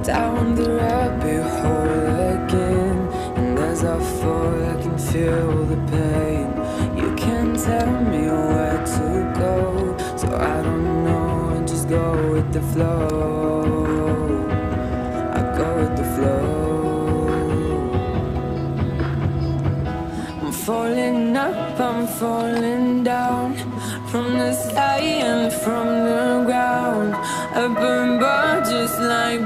down the rabbit hole again. And as I fall, I can feel the pain. You can't tell me where to go, so I don't know, I just go with the flow. I go with the flow. I'm falling up, I'm falling down, from the sky and from the ground. I burn bright just like